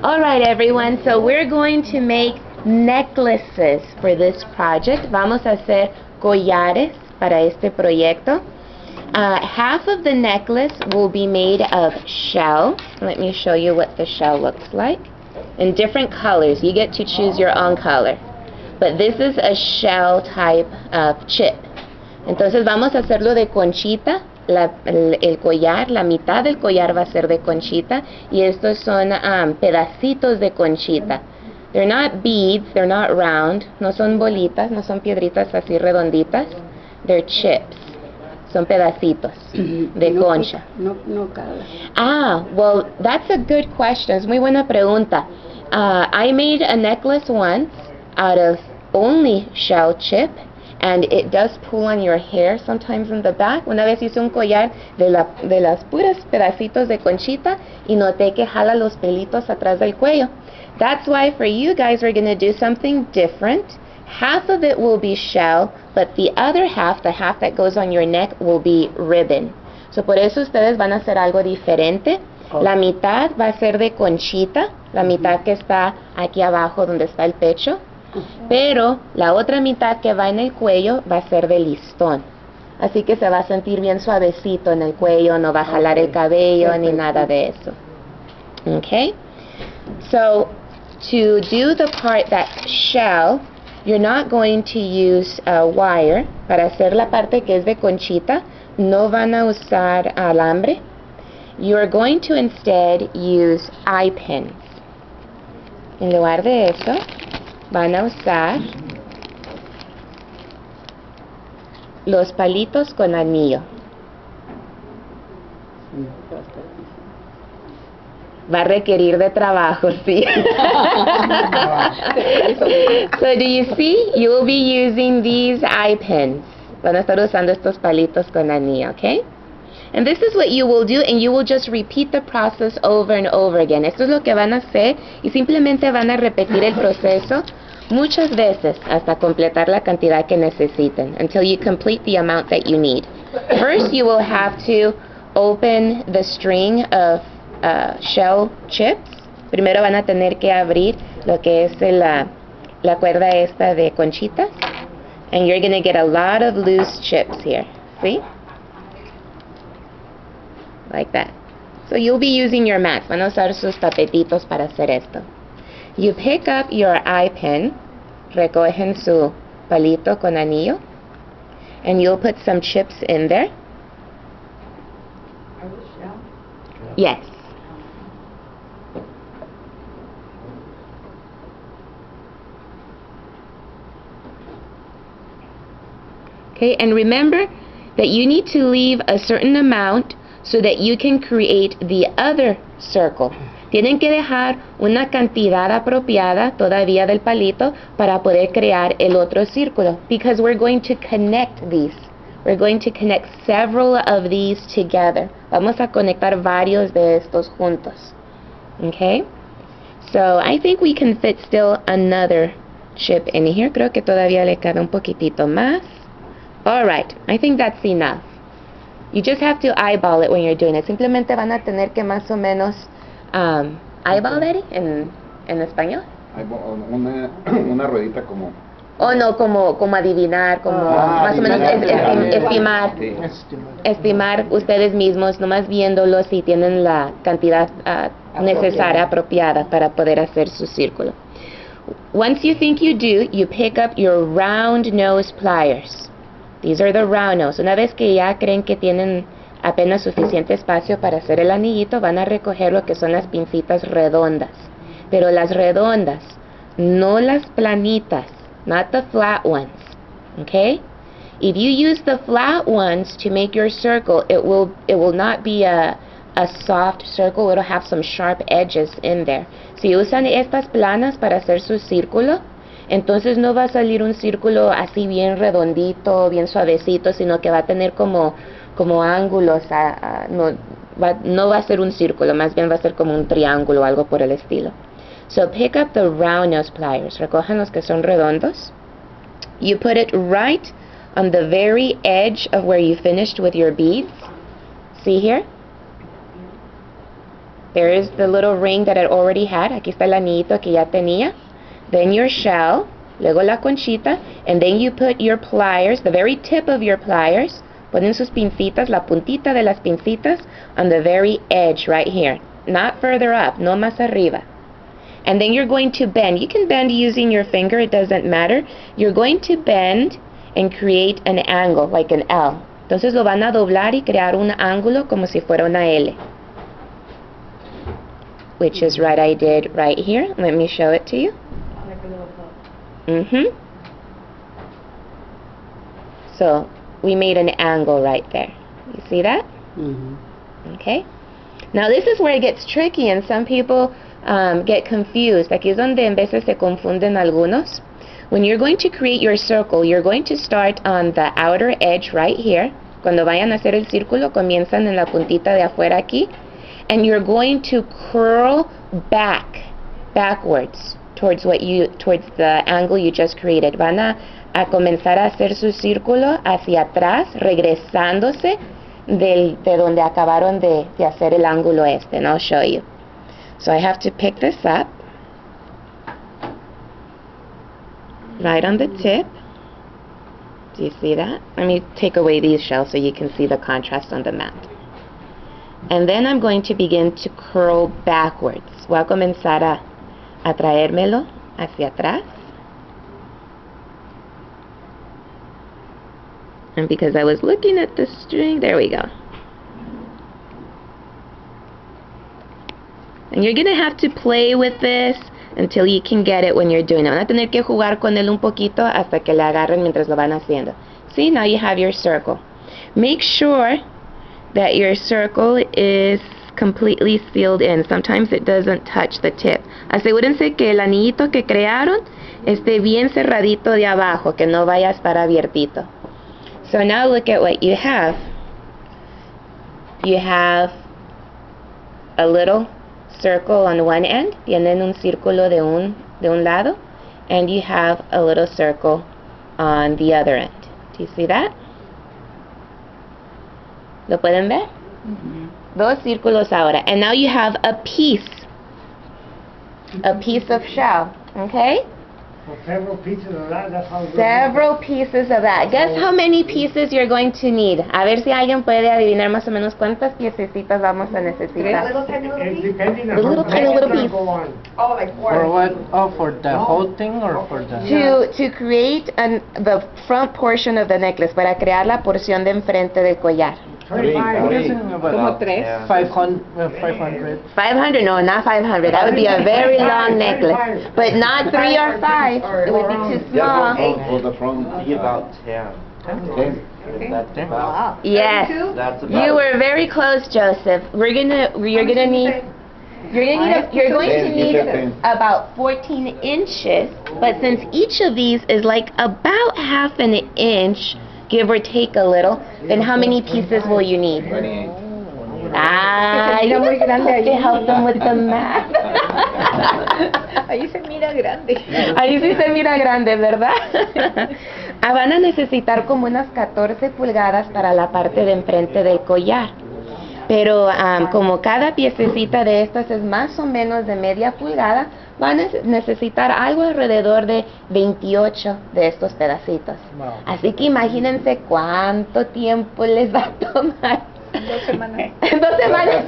Alright everyone, so we're going to make necklaces for this project. Vamos a hacer collares para este proyecto. Half of the necklace will be made of shell. Let me show you what the shell looks like. In different colors. You get to choose your own color. But this is a shell type of chip. Entonces vamos a hacerlo de conchita. El collar, la mitad del collar va a ser de conchita. Y estos son pedacitos de conchita. They're not beads, they're not round. No son bolitas, no son piedritas así redonditas. They're chips. Son pedacitos de concha. No cala. Well, that's a good question. Es muy buena pregunta. I made a necklace once out of only shell chip, and it does pull on your hair sometimes in the back. Una vez hice un collar de las puras pedacitos de conchita y noté que jala los pelitos atrás del cuello. That's why for you guys we're going to do something different. Half of it will be shell, but the other half, the half that goes on your neck, will be ribbon. So por eso ustedes van a hacer algo diferente. La mitad va a ser de conchita, la mitad que está aquí abajo donde está el pecho, pero la otra mitad que va en el cuello va a ser de listón. Así que se va a sentir bien suavecito en el cuello, no va a jalar el cabello ni nada de eso. Okay? So to do the part that's shell, you're not going to use wire. Para hacer la parte que es de conchita, no van a usar alambre. You're going to instead use eye pins. En lugar de eso, van a usar los palitos con anillo. Va a requerir de trabajo, sí. So do you see? You will be using these eye pins. Van a estar usando estos palitos con anillo, okay? And this is what you will do, and you will just repeat the process over and over again. Esto es lo que van a hacer y simplemente van a repetir el proceso muchas veces hasta completar la cantidad que necesiten, until you complete the amount that you need. First, you will have to open the string of shell chips. Primero van a tener que abrir lo que es la cuerda esta de conchitas, and you're going to get a lot of loose chips here. See? Like that. So you'll be using your mats. Van a usar sus tapetitos para hacer esto. You pick up your eye pin, recogen su palito con anillo, and you'll put some chips in there. Are they shell? Yes. Okay, and remember that you need to leave a certain amount so that you can create the other circle. Tienen que dejar una cantidad apropiada todavía del palito para poder crear el otro círculo, because we're going to connect these. We're going to connect several of these together. Vamos a conectar varios de estos juntos. Okay? So I think we can fit still another chip in here. Creo que todavía le cabe un poquitito más. Alright, I think that's enough. You just have to eyeball it when you're doing it. Simplemente van a tener que más o menos eyeball, Eddie, en español. Una ruedita como... No, como adivinar, como más o menos estimar ustedes mismos, nomás viéndolo si tienen la cantidad necesaria, apropiada para poder hacer su círculo. Once you think you do, you pick up your round nose pliers. These are the round nose. Una vez que ya creen que tienen apenas suficiente espacio para hacer el anillito, van a recoger lo que son las pincitas redondas. Pero las redondas, no las planitas, not the flat ones. Okay? If you use the flat ones to make your circle, it will not be a soft circle. It'll have some sharp edges in there. Si usan estas planas para hacer su círculo, entonces no va a salir un círculo así bien redondito, bien suavecito, sino que va a tener como ángulos, no va a ser un círculo, más bien va a ser como un triángulo o algo por el estilo. So pick up the round nose pliers, recojan los que son redondos. You put it right on the very edge of where you finished with your beads. See here? There's the little ring that it already had. Aquí está el anillito que ya tenía. Then your shell, luego la conchita, and then you put your pliers, the very tip of your pliers, ponen sus pincitas, la puntita de las pincitas, on the very edge right here. Not further up, no más arriba. And then you're going to bend. You can bend using your finger, it doesn't matter. You're going to bend and create an angle, like an L. Entonces lo van a doblar y crear un ángulo como si fuera una L. Which is what I did right here. Let me show it to you. So we made an angle right there. You see that? Okay. Now this is where it gets tricky and some people get confused. Aquí es donde en veces se confunden algunos. When you're going to create your circle, you're going to start on the outer edge right here. Cuando vayan a hacer el círculo, comienzan en la puntita de afuera aquí. And you're going to curl backwards towards the angle you just created. Van a comenzar a hacer su círculo hacia atrás, regresándose de donde acabaron de hacer el ángulo este. And I'll show you. So I have to pick this up right on the tip. Do you see that? Let me take away these shells so you can see the contrast on the mat. And then I'm going to begin to curl backwards. Voy a comenzar a traérmelo hacia atrás. And because I was looking at the string, there we go. And you're going to have to play with this until you can get it when you're doing it. Van a tener que jugar con él un poquito hasta que le agarren mientras lo van haciendo. See, now you have your circle. Make sure that your circle is completely sealed in. Sometimes it doesn't touch the tip. Asegúrense que el anillito que crearon esté bien cerradito de abajo, que no vaya a estar abiertito. So now look at what you have. You have a little circle on one end, tienen un círculo de un lado, and you have a little circle on the other end. Do you see that? ¿Lo pueden ver? Dos círculos ahora. And now you have a piece of shell, okay? So several pieces of that, that's how Several pieces of that. Guess how many pieces you're going to need? A ver si alguien puede adivinar más o menos cuántas piececitas vamos a necesitar. It's depending on Little how tiny fast little it's piece. go on. Oh, like For what? Oh, for the whole thing or for the... To create the front portion of the necklace, para crear la porción de enfrente del collar. 25. Como tres. 500. 500? No, not 500. That would be a very long necklace. But not 3 or 5. It would be too small. For the front. Be about 10. 10. That's about. Yes. That's about. You were very close, Joseph. You're going to need about 14 inches, but since each of these is like about half an inch, give or take a little, then how many pieces will you need? 28. Ah, you're muy grande to help them with the math. Ahí se mira grande. Ahí sí se mira grande, ¿verdad? Van a necesitar como unas 14 pulgadas para la parte de enfrente del collar. Pero como cada piececita de estas es más o menos de media pulgada, van a necesitar algo alrededor de 28 de estos pedacitos. Wow. Así que imagínense cuánto tiempo les va a tomar. 2 semanas. 2 semanas.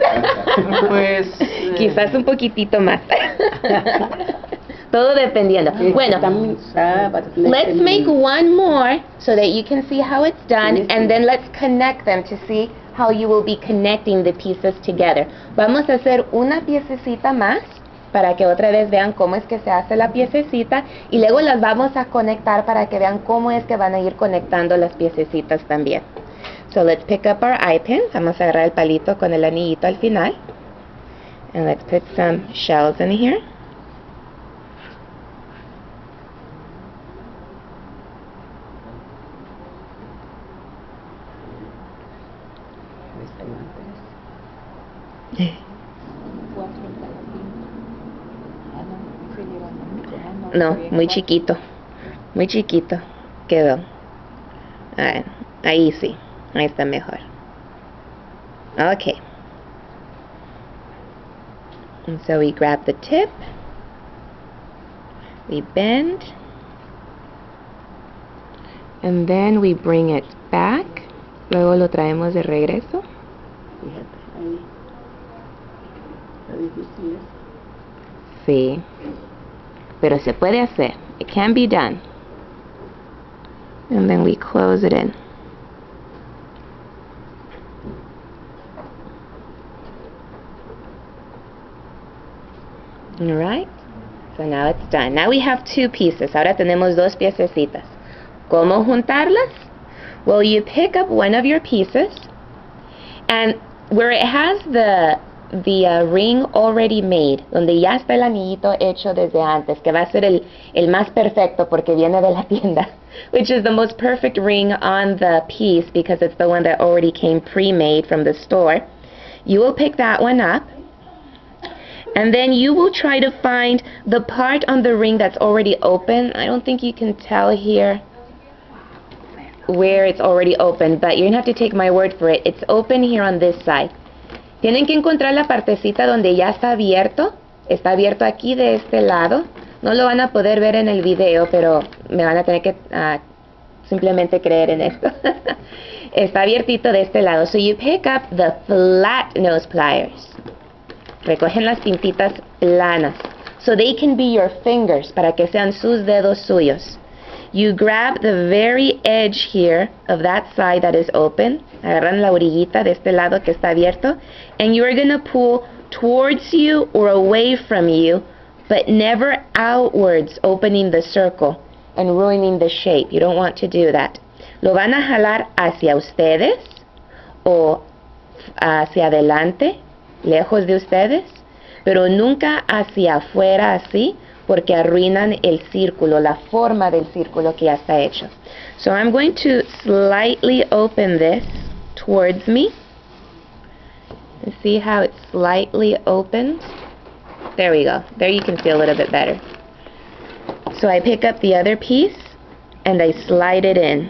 Pues... Quizás un poquitito más. Todo dependiendo. Bueno, let's make one more so that you can see how it's done, and then let's connect them to see how you will be connecting the pieces together. Vamos a hacer una piececita más para que otra vez vean cómo es que se hace la piececita, y luego las vamos a conectar para que vean cómo es que van a ir conectando las piececitas también. So let's pick up our eye pin. Vamos a agarrar el palito con el anillito al final. And let's put some shells in here. No, muy chiquito quedó. Ahí sí, ahí está mejor. Okay. And so we grab the tip, we bend, and then we bring it back. Luego lo traemos de regreso. Fíjate, ahí. Está difícil eso. Sí, pero se puede hacer. It can be done. And then we close it in. Alright, so now it's done. Now we have two pieces. Ahora tenemos dos piececitas. ¿Cómo juntarlas? Well, you pick up one of your pieces, and where it has the ring already made, donde ya está el anillito hecho desde antes, que va a ser el más perfecto porque viene de la tienda, which is the most perfect ring on the piece because it's the one that already came pre-made from the store. You will pick that one up, and then you will try to find the part on the ring that's already open. I don't think you can tell here where it's already open, but you're going to have to take my word for it. It's open here on this side. Tienen que encontrar la partecita donde ya está abierto. Está abierto aquí de este lado. No lo van a poder ver en el video, pero me van a tener que simplemente creer en esto. Está abiertito de este lado. So you pick up the flat nose pliers. Recogen las pintitas planas. So they can be your fingers, para que sean sus dedos suyos. You grab the very edge here of that side that is open. Agarran la orillita de este lado que está abierto. And you are going to pull towards you or away from you, but never outwards, opening the circle and ruining the shape. You don't want to do that. Lo van a jalar hacia ustedes o hacia adelante, lejos de ustedes, pero nunca hacia afuera así, porque arruinan el círculo, la forma del círculo que ya está hecho. So I'm going to slightly open this towards me. And see how it's slightly opened? There we go. There you can see a little bit better. So I pick up the other piece and I slide it in.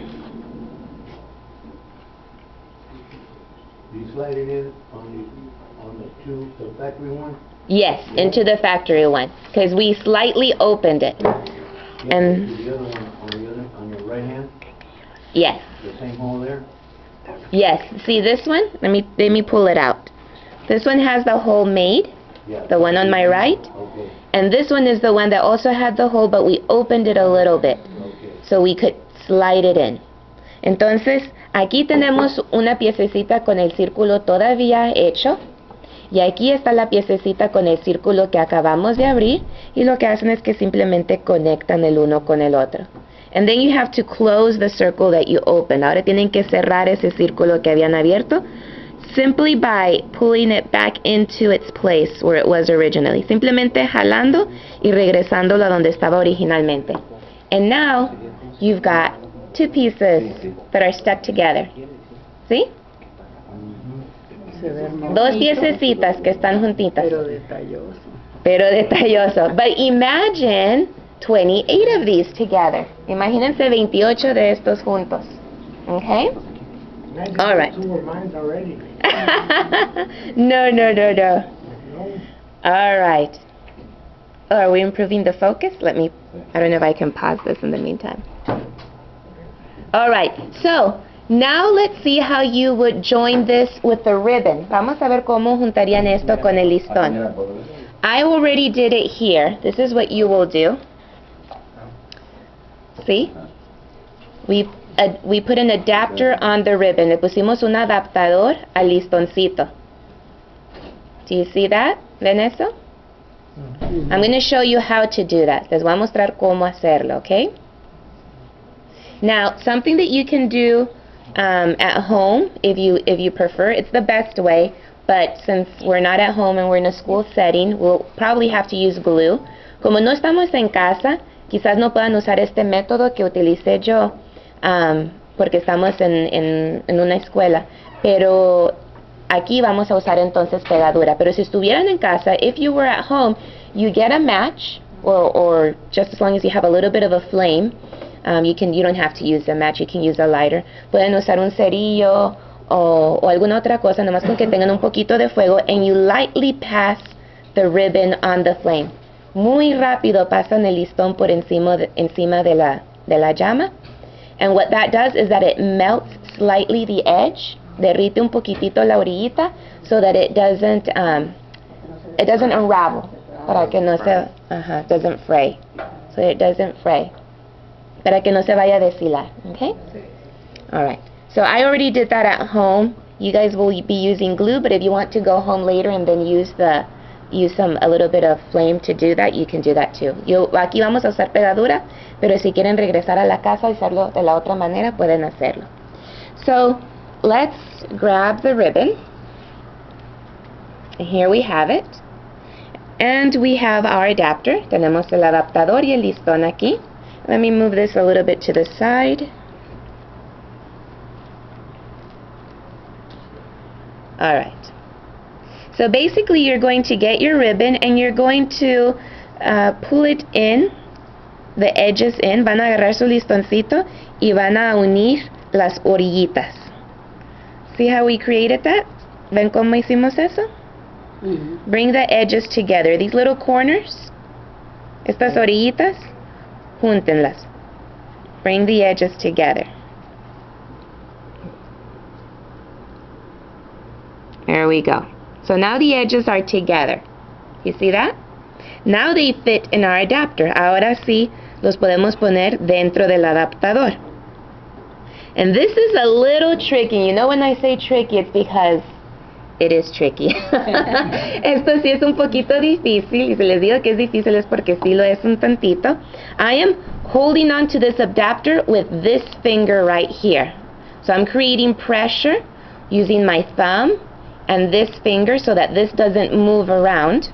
You slide it in on the factory one? Yes, into the factory one, because we slightly opened it. And The other one on your right hand, yes, the same hole there? yes. See this one? Let me pull it out. This one has the hole made, Yeah. the one on my right. Okay, And this one is the one that also had the hole, but we opened it a little bit, okay. so we could slide it in. Entonces, aquí tenemos una piececita con el círculo todavía hecho. Y aquí está la piececita con el círculo que acabamos de abrir, y lo que hacen es que simplemente conectan el uno con el otro. And then you have to close the circle that you opened. Ahora tienen que cerrar ese círculo que habían abierto simply by pulling it back into its place where it was originally. Simplemente jalando y regresándolo a donde estaba originalmente. And now you've got two pieces that are stuck together. ¿Sí? Se ve Dos hermosito, piececitas que están juntitas. pero detalloso. Pero detalloso. But imagine 28 of these together. Imagínense 28 de estos juntos. Okay? Imagine All right. two of mine already. No. No. All right. Oh, are we improving the focus? I don't know if I can pause this in the meantime. All right. So, now let's see how you would join this with the ribbon. Vamos a ver cómo juntarían esto con el listón. I already did it here. This is what you will do. See? We put an adapter on the ribbon. Le pusimos un adaptador al listoncito. Do you see that? ¿Ven eso? I'm going to show you how to do that. Les voy a mostrar cómo hacerlo, okay? Now, something that you can do at home, if you prefer, it's the best way, but since we're not at home and we're in a school setting, we'll probably have to use glue. Como no estamos en casa, quizás no puedan usar este método que utilicé yo, porque estamos en una escuela, pero aquí vamos a usar entonces pegadura. Pero si estuvieran en casa, if you were at home, you get a match, or just as long as you have a little bit of a flame, you don't have to use a match, you can use a lighter. Pueden usar un cerillo o alguna otra cosa, nomás con que tengan un poquito de fuego, and you lightly pass the ribbon on the flame. Muy rápido pasan el listón por encima de la llama. And what that does is that it melts slightly the edge, derrite un poquitito la orillita, so that it doesn't unravel, para que no se, doesn't fray, so it doesn't fray, para que no se vaya a deshilar, okay? All right, so I already did that at home. You guys will be using glue, but if you want to go home later and then use a little bit of flame to do that, you can do that too. Aquí vamos a usar pegadura, pero si quieren regresar a la casa y hacerlo de la otra manera, pueden hacerlo. So, let's grab the ribbon. And here we have it. And we have our adapter. Tenemos el adaptador y el listón aquí. Let me move this a little bit to the side. Alright. So basically you're going to get your ribbon and you're going to pull it in, the edges in. Van a agarrar su listoncito y van a unir las orillitas. See how we created that? ¿Ven cómo hicimos eso? Bring the edges together. These little corners, estas orillitas, júntenlas. Bring the edges together. There we go. So now the edges are together. You see that? Now they fit in our adapter. Ahora sí los podemos poner dentro del adaptador. And this is a little tricky. You know when I say tricky, it's because it is tricky. Esto sí es un poquito difícil. Y si les digo que es difícil es porque sí lo es un tantito. I am holding on to this adapter with this finger right here. So I'm creating pressure using my thumb and this finger so that this doesn't move around.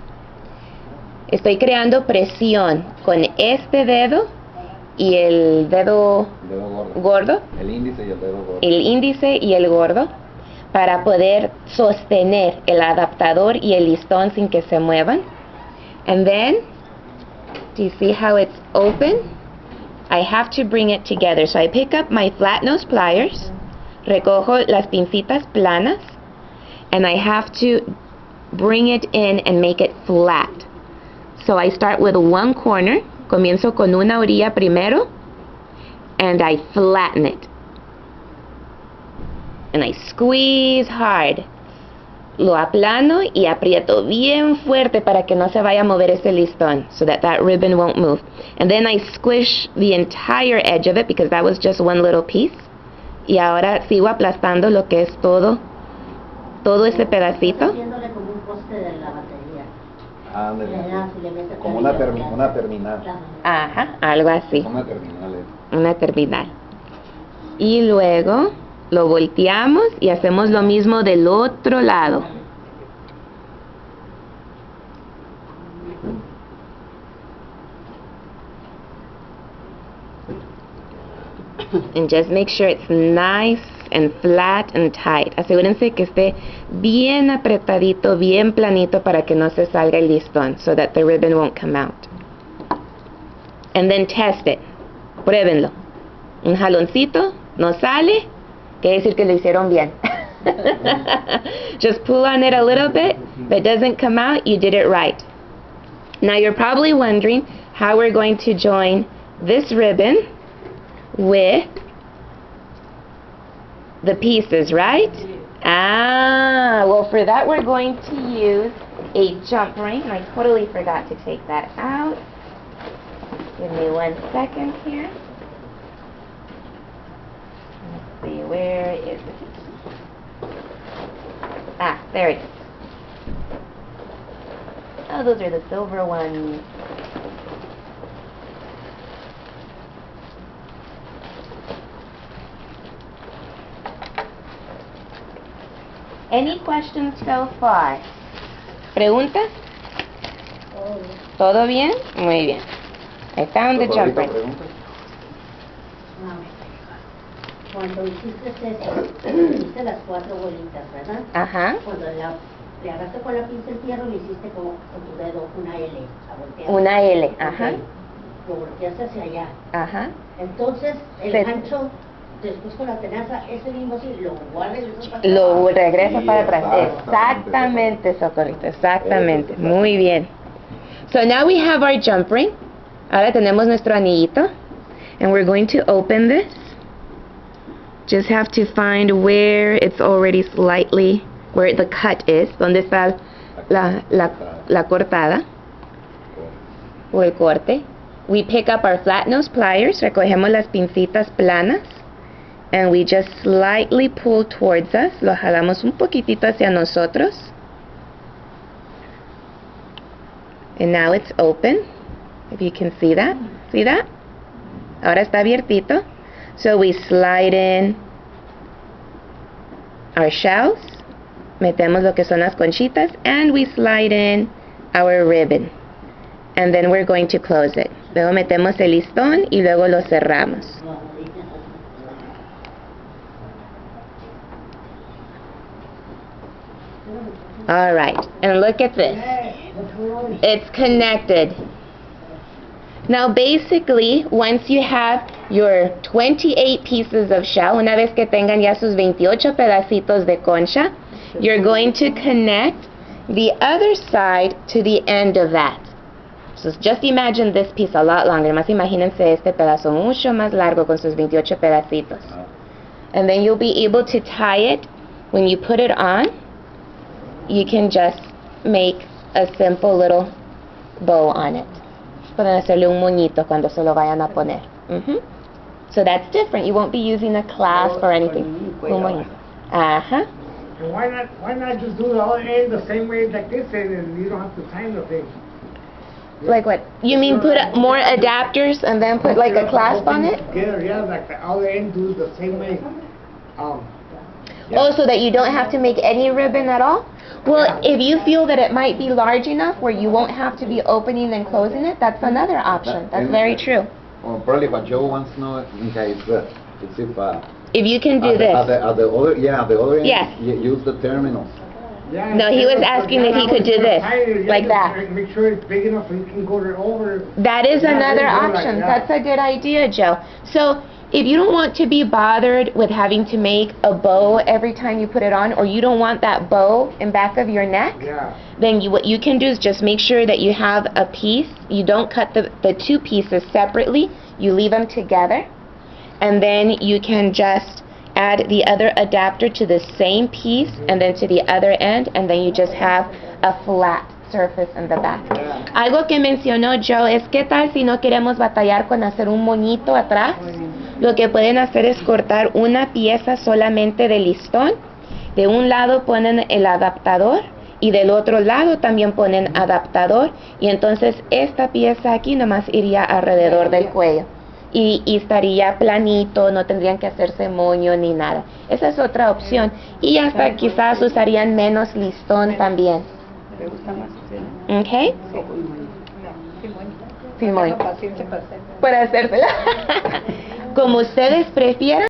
Estoy creando presión con este dedo y el dedo gordo. El índice y el dedo gordo. El índice y el gordo, para poder sostener el adaptador y el listón sin que se muevan. And then, do you see how it's open? I have to bring it together. So I pick up my flat nose pliers, recojo las pincitas planas, and I have to bring it in and make it flat. So I start with one corner, comienzo con una orilla primero, and I flatten it. And I squeeze hard. Lo aplano y aprieto bien fuerte para que no se vaya a mover ese listón, so that that ribbon won't move. And then I squish the entire edge of it because that was just one little piece. Y ahora sigo aplastando lo que es todo ese pedacito. Haciéndole como un poste de la batería. Ándale. Como una terminal. Ajá, algo así. Una terminal. Una terminal. Y luego lo volteamos y hacemos lo mismo del otro lado. And just make sure it's nice and flat and tight. Asegúrense que esté bien apretadito, bien planito para que no se salga el listón, so that the ribbon won't come out. And then test it. Pruébenlo. Un jaloncito, no sale, quiere decir que lo hicieron bien. Just pull on it a little bit. If it doesn't come out, you did it right. Now you're probably wondering how we're going to join this ribbon with the pieces, right? Well, for that we're going to use a jump ring. I totally forgot to take that out. Give me 1 second here. Let's see, where is it? There it is. Oh, those are the silver ones. Any questions so far? ¿Preguntas? ¿Todo bien? Muy bien. I found the jump ring. Cuando hiciste eso, hiciste las 4 bolitas, ¿verdad? Ajá. Cuando le agarraste con la pinza el fierro, le hiciste como con tu dedo una L, a voltear. Una L, ajá. Okay. Lo volteaste hacia allá. Ajá. Entonces, el Sí. gancho después con la tenaza, ese mismo así, lo guarda y lo echa para Lo regresa Sí, para atrás. exactamente. Exactamente, Socorrito, exactamente. Muy bien. So now we have our jump ring. Ahora tenemos nuestro anillito. And we're going to open this. Just have to find where it's already slightly, where the cut is. Donde está la cortada o el corte. We pick up our flat nose pliers. Recogemos las pincitas planas. And we just slightly pull towards us. Lo jalamos un poquitito hacia nosotros. And now it's open. If you can see that. See that? Ahora está abiertito. So we slide in our shells. Metemos lo que son las conchitas. And we slide in our ribbon. And then we're going to close it. Luego metemos el listón y luego lo cerramos. Alright, and look at this. It's connected. Now basically, once you have your 28 pieces of shell, una vez que tengan ya sus 28 pedacitos de concha, you're going to connect the other side to the end of that. So just imagine this piece a lot longer. Más imagínense este pedazo mucho más largo con sus 28 pedacitos. And then you'll be able to tie it when you put it on. You can just make a simple little bow on it. Pueden hacerle un moñito cuando se lo vayan a poner. So that's different. You won't be using a clasp or anything. Un moñito. Ajá. And why not just do the other end the same way like this and you don't have to time the thing? Like what? You mean put more adapters and then put like a clasp on it? Yeah, like the other end do the same way. Oh, so that you don't have to make any ribbon at all? Well, if you feel that it might be large enough where you won't have to be opening and closing it, that's another option. That's very true. Well, probably what Joe wants to know in case it's If you can do at this. the other end, Yes. you use the terminals. Yeah, No, he was asking if he could do this, like that. Make sure it's big enough so you can go there over. That is Yeah, another there you go, option. like that. That's a good idea, Joe. So if you don't want to be bothered with having to make a bow every time you put it on, or you don't want that bow in back of your neck, Yeah. then what you can do is just make sure that you have a piece. You don't cut the two pieces separately. You leave them together. And then you can just add the other adapter to the same piece and then to the other end, and then you just have a flat surface in the back. Algo que mencionó Joe es qué tal si no queremos batallar con hacer un moñito atrás. Lo que pueden hacer es cortar una pieza solamente de listón. De un lado ponen el adaptador y del otro lado también ponen adaptador, y entonces esta pieza aquí nomás iría alrededor del cuello y estaría planito, no tendrían que hacerse moño ni nada. Esa es otra opción, y hasta quizás usarían menos listón también. ¿Te gusta más? ¿Ok? Sin moño. Sin moño. Tengo paciencia para hacer. Para hacérsela. Como ustedes prefieran.